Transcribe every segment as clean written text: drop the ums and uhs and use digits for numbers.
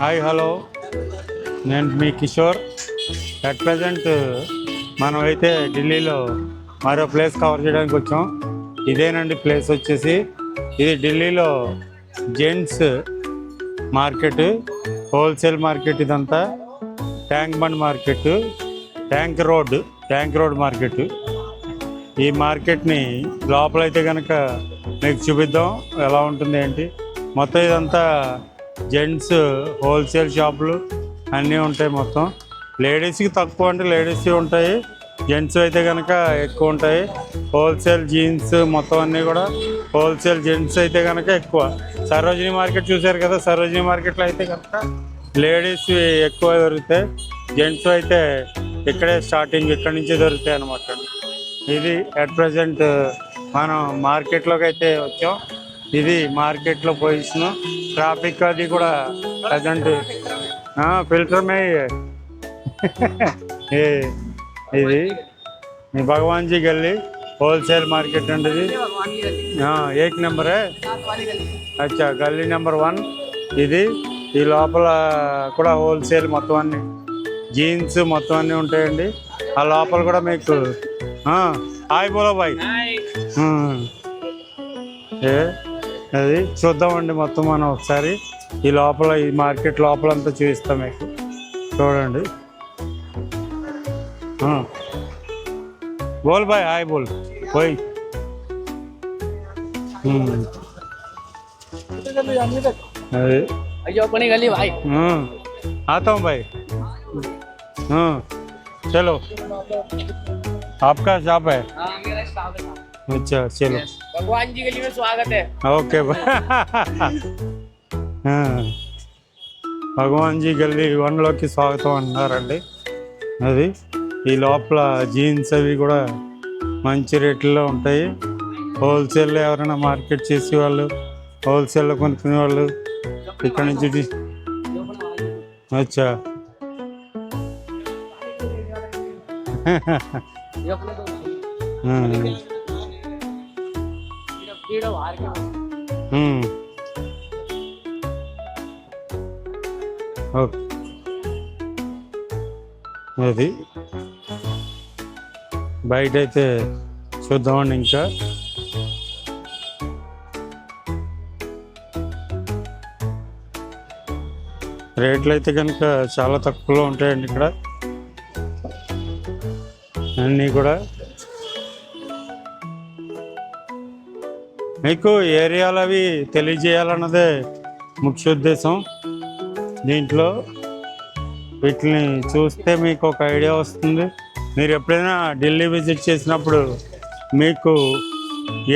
Hi hello, నేను మీ Kishore. At present మనం అయితే ఢిల్లీలో మరో ప్లేస్ కవర్ చేయడానికి వచ్చాం. ఇదేనండి ప్లేస్ వచ్చేసి, ఇది ఢిల్లీలో జెంట్స్ మార్కెట్, హోల్సేల్ మార్కెట్. ఇదంతా tank bund market, tank road market. ఈ మార్కెట్ని లోపలైతే కనుక మీకు చూపిద్దాం ఎలా ఉంటుంది ఏంటి. మొత్తం ఇదంతా జెంట్స్ హోల్సేల్ షాపులు అన్నీ ఉంటాయి. మొత్తం లేడీస్కి తక్కువ అంటే లేడీస్కి ఉంటాయి, జెంట్స్ అయితే కనుక ఎక్కువ ఉంటాయి. హోల్సేల్ జీన్స్ మొత్తం అన్నీ కూడా హోల్సేల్. జెంట్స్ అయితే కనుక ఎక్కువ. సరోజినీ మార్కెట్ చూశారు కదా, సరోజినీ మార్కెట్లో అయితే కనుక లేడీస్ ఎక్కువ దొరుకుతాయి, జెంట్స్ అయితే ఇక్కడే స్టార్టింగ్, ఇక్కడి నుంచే దొరుకుతాయి అన్నమాట. ఇది అట్ ప్రజెంట్ మనం మార్కెట్లోకి అయితే వచ్చాం. ఇది మార్కెట్లో పొజిషన్. ట్రాఫిక్ అది కూడా ప్రజెంట్ ఫిల్టర్ మే ఇది భగవాన్ జీ గల్లీ హోల్సేల్ మార్కెట్ అండి. ఇది 1 నెంబర్ అచ్చా, గల్లీ నెంబర్ 1 ఇది. ఈ లోపల కూడా హోల్సేల్ మొత్తం అన్ని జీన్స్ మొత్తం అన్నీ ఉంటాయండి. ఆ లోపల కూడా మీకు హాయ్ బోలో బాయ్. అది చూద్దామండి మొత్తం మనం ఒకసారి. ఈ లోపల ఈ మార్కెట్ లోపలంతా చూపిస్తాం మీకు, చూడండి. బోల్ బాయ్, హాయ్ బోల్ పోయి. అది आता हूँ भाई. चलो, आपका शॉप है? अच्छा चलो. भगवान जी गली में स्वागत है. ఓకే భగవాన్ జీ గల్లీ 1లోకి స్వాగతం అన్నారండి. అది ఈ లోపల జీన్స్ అవి కూడా మంచి రేట్లలో ఉంటాయి. హోల్సేల్లో ఎవరైనా మార్కెట్ చేసే వాళ్ళు, హోల్సేల్లో కొనుక్కునే వాళ్ళు ఇక్కడ నుంచి. అచ్చా ఓకే. అది బయట అయితే చూద్దామండి. ఇంకా రేట్లు అయితే కనుక చాలా తక్కువలో ఉంటాయండి ఇక్కడ అన్నీ కూడా. మీకు ఏరియాలు అవి తెలియజేయాలన్నదే ముఖ్య ఉద్దేశం దీంట్లో. వీటిని చూస్తే మీకు ఒక ఐడియా వస్తుంది. మీరు ఎప్పుడైనా ఢిల్లీ విజిట్ చేసినప్పుడు మీకు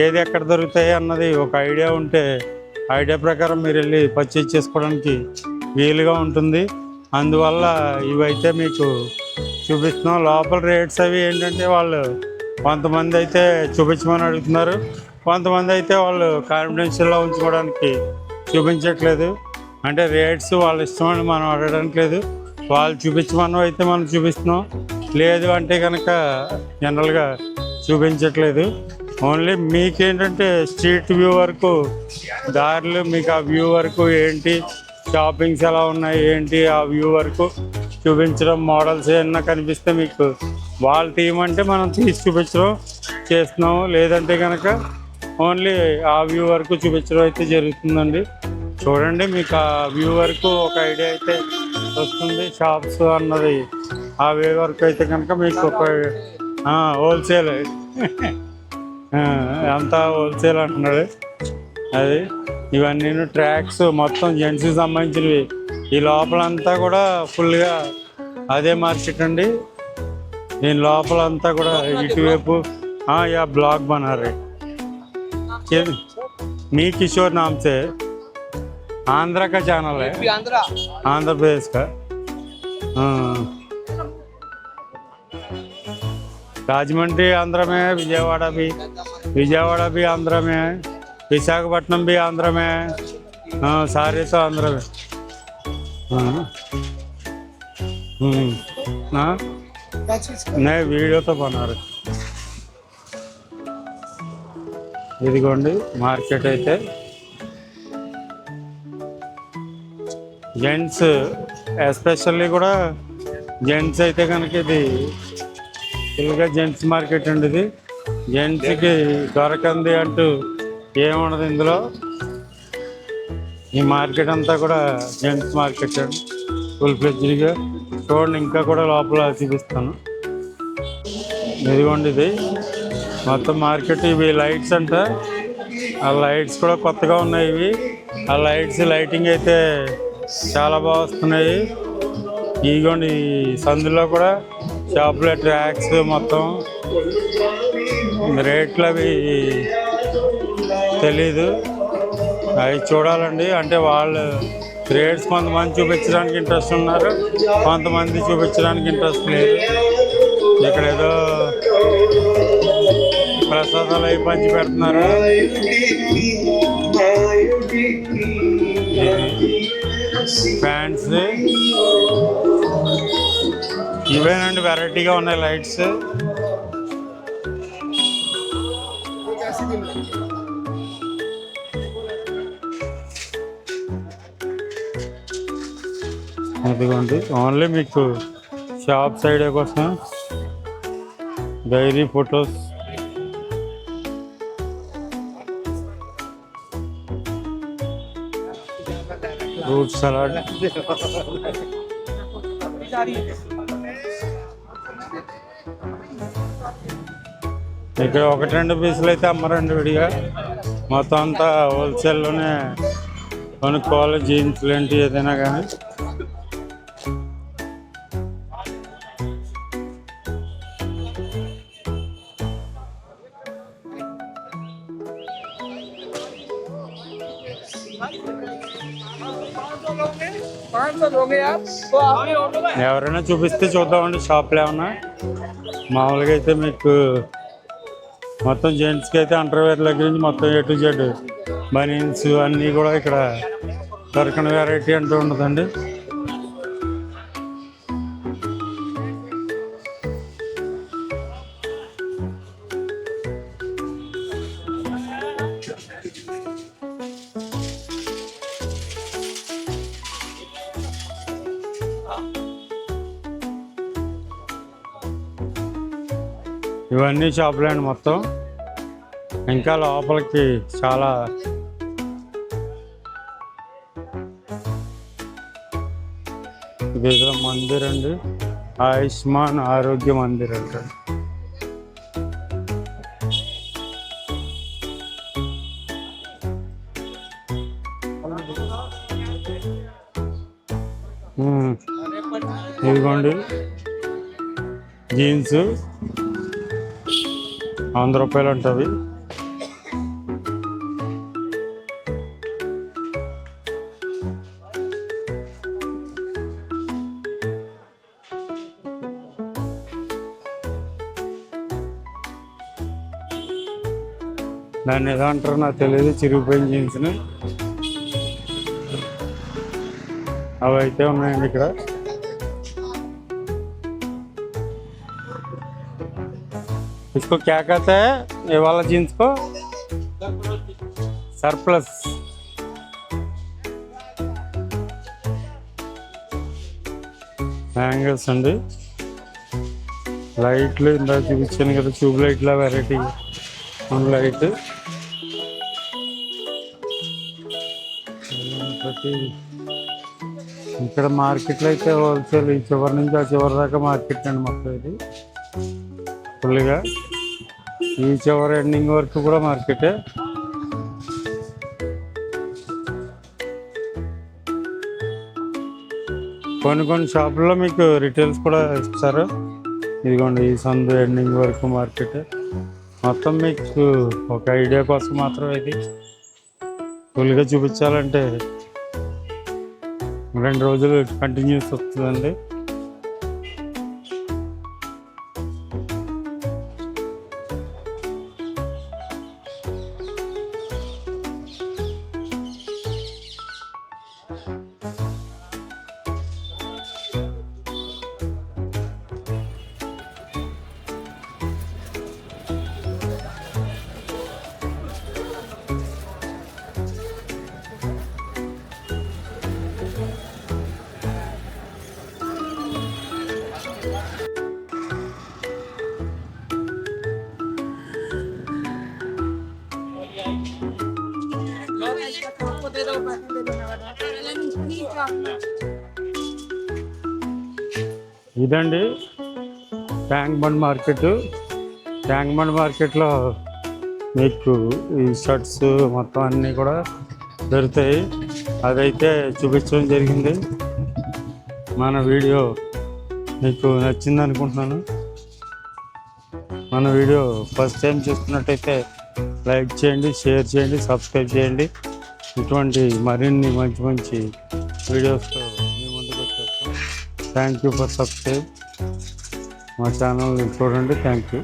ఏది ఎక్కడ దొరుకుతాయి అన్నది ఒక ఐడియా ఉంటే, ఐడియా ప్రకారం మీరు వెళ్ళి పర్చేజ్ చేసుకోవడానికి వీలుగా ఉంటుంది. అందువల్ల ఇవైతే మీకు చూపిస్తున్నాం. లోపల రేట్స్ అవి ఏంటంటే, వాళ్ళు కొంతమంది అయితే చూపించమని అడుగుతున్నారు, కొంతమంది అయితే వాళ్ళు కాన్ఫిడెన్షియల్గా ఉంచుకోవడానికి చూపించట్లేదు. అంటే రేట్స్ వాళ్ళ ఇష్టమని మనం అడగడానికి లేదు, వాళ్ళు చూపించమని అయితే మనం చూపిస్తున్నాం. లేదు అంటే కనుక జనరల్గా చూపించట్లేదు. ఓన్లీ మీకేంటంటే స్ట్రీట్ వ్యూ వరకు, దారిలో మీకు ఆ వ్యూ వరకు ఏంటి, షాపింగ్స్ ఎలా ఉన్నాయి ఏంటి, ఆ వ్యూ వరకు చూపించడం. మోడల్స్ ఏమన్నా కనిపిస్తే మీకు వాళ్ళ టీం అంటే మనం తీసి చూపించడం చేస్తున్నాము. లేదంటే కనుక ఓన్లీ ఆ వ్యూ వరకు చూపించడం అయితే జరుగుతుందండి. చూడండి, మీకు ఆ వ్యూ వరకు ఒక ఐడియా అయితే వస్తుంది. షాప్స్ అన్నది ఆ వ్యూ వరకు అయితే కనుక మీకు ఒక హోల్సేల్ అంతా హోల్సేల్ అంటున్నాడు. అది ఇవన్నీ ట్రాక్స్ మొత్తం జెంట్స్కి సంబంధించినవి. ఈ లోపలంతా కూడా ఫుల్గా అదే మార్కెట్ అండి. దీని లోపలంతా కూడా ఇటువైపు యా బ్లాగ్ बना रहे. मी किशोर नाम से आंध्रा का चैनल है, आंध्र प्रदेश का. राजमंड्री आंध्र में है, विजयवाड़ा भी आंध्र में है, विशाखापट्टनम भी आंध्र में है. सारे तो आंध्र में. नहीं, वीडियो तो बना रहे. ఇదిగోండి మార్కెట్ అయితే జెంట్స్ ఎస్పెషల్లీ కూడా జెంట్స్ అయితే కనుక ఇది ఫుల్గా జెంట్స్ మార్కెట్ అండి. ఇది జెంట్స్కి దొరకంది అంటూ ఏముండదు ఇందులో. ఈ మార్కెట్ అంతా కూడా జెంట్స్ మార్కెట్ అండి, ఫుల్ ఫ్లెడ్జ్డ్గా. చూడండి, ఇంకా కూడా లోపల చూపిస్తాను. ఇదిగోండి, ఇది మొత్తం మార్కెట్. ఇవి లైట్స్ అంట, ఆ లైట్స్ కూడా కొత్తగా ఉన్నాయి. ఇవి ఆ లైటింగ్ అయితే చాలా బాగా వస్తున్నాయి. ఇదిగోండి, ఈ సందులో కూడా షాప్లో ట్రాక్స్ మొత్తం రేట్లు అవి తెలీదు, అవి చూడాలండి. అంటే వాళ్ళు రేట్స్ కొంతమంది చూపించడానికి ఇంట్రెస్ట్ ఉన్నారు, కొంతమంది చూపించడానికి ఇంట్రెస్ట్ లేదు. ఇక్కడ ఏదో ప్రసాదాలు అవి పంచి పెడుతున్నారు. ఫ్యాన్స్ ఇవేనండి, వెరైటీగా ఉన్నాయి లైట్స్. అదిగోండి, ఓన్లీ మీకు షాప్ సైడ్ కోసం డైరీ ఫొటోస్. ఫ్రూట్ సలాడ్, ఇక్కడ 1-2 పీసులు అయితే అమ్మరండి విడిగా. మొత్తం అంతా హోల్సేల్లోనే కొనుక్కోవాలి, జీన్స్లు ఏంటి ఏదైనా కానీ. ఎవరైనా చూపిస్తే చూద్దామండి షాప్లో ఏమన్నా. మామూలుగా అయితే మీకు మొత్తం జెంట్స్కి అయితే అండర్వేర్ దగ్గర నుంచి మొత్తం A to Z బనీన్స్ అన్నీ కూడా ఇక్కడ దొరకని వెరైటీ అంటూ ఉండదండి. ఇవన్నీ షాపులే అండి మొత్తం. ఇంకా లోపలికి చాలా ఇదేదో మందిర్ అండి, ఆయుష్మాన్ ఆరోగ్య మందిర్ అంట. ఇదిగోండి జీన్స్ ₹100 అంటవి. దాన్ని ఏదో అంటారు నాకు తెలియదు, చిరిగిపోయిన జీన్స్ని. అవి అయితే ఉన్నాయండి ఇక్కడ. इसको क्या कहते हैं ये वाला जीन्स को? सरप्लस. హ్యాంగర్స్ అండి, లైట్లు ఇందాక చూపించాను కదా, ట్యూబ్ లైట్ల వెరైటీ లైట్. ఇక్కడ మార్కెట్లో అయితే హోల్సేల్ ఈ చివరి నుంచి ఆ చివరి దాకా మార్కెట్ అండి మొత్తం. ఇది ఫుల్గా ఈ చివరి ఎండింగ్ వరకు కూడా మార్కెటే. కొన్ని షాపుల్లో మీకు రిటైల్స్ కూడా ఇస్తారు. ఇదిగోండి, ఈ సందు ఎండింగ్ వరకు మార్కెట్ మొత్తం. మీకు ఒక ఐడియా కోసం మాత్రం ఇది ఫుల్గా చూపించాలంటే 2 రోజులు కంటిన్యూస్ వస్తుందండి. ఇదండి tank bund market. Tank bund మార్కెట్లో మీకు ఈ షర్ట్స్ మొత్తం అన్నీ కూడా దొరుకుతాయి. అదైతే చూపించడం జరిగింది. మన వీడియో మీకు నచ్చింది అనుకుంటున్నాను. మన వీడియో ఫస్ట్ టైం చూస్తున్నట్టయితే లైక్ చేయండి, షేర్ చేయండి, సబ్స్క్రైబ్ చేయండి. ఇటువంటి మరిన్ని మంచి మంచి వీడియోస్తో మీ ముందుకు వచ్చేస్తాం. Thank you for subscribe. మా ఛానల్ని చూడండి. Thank you.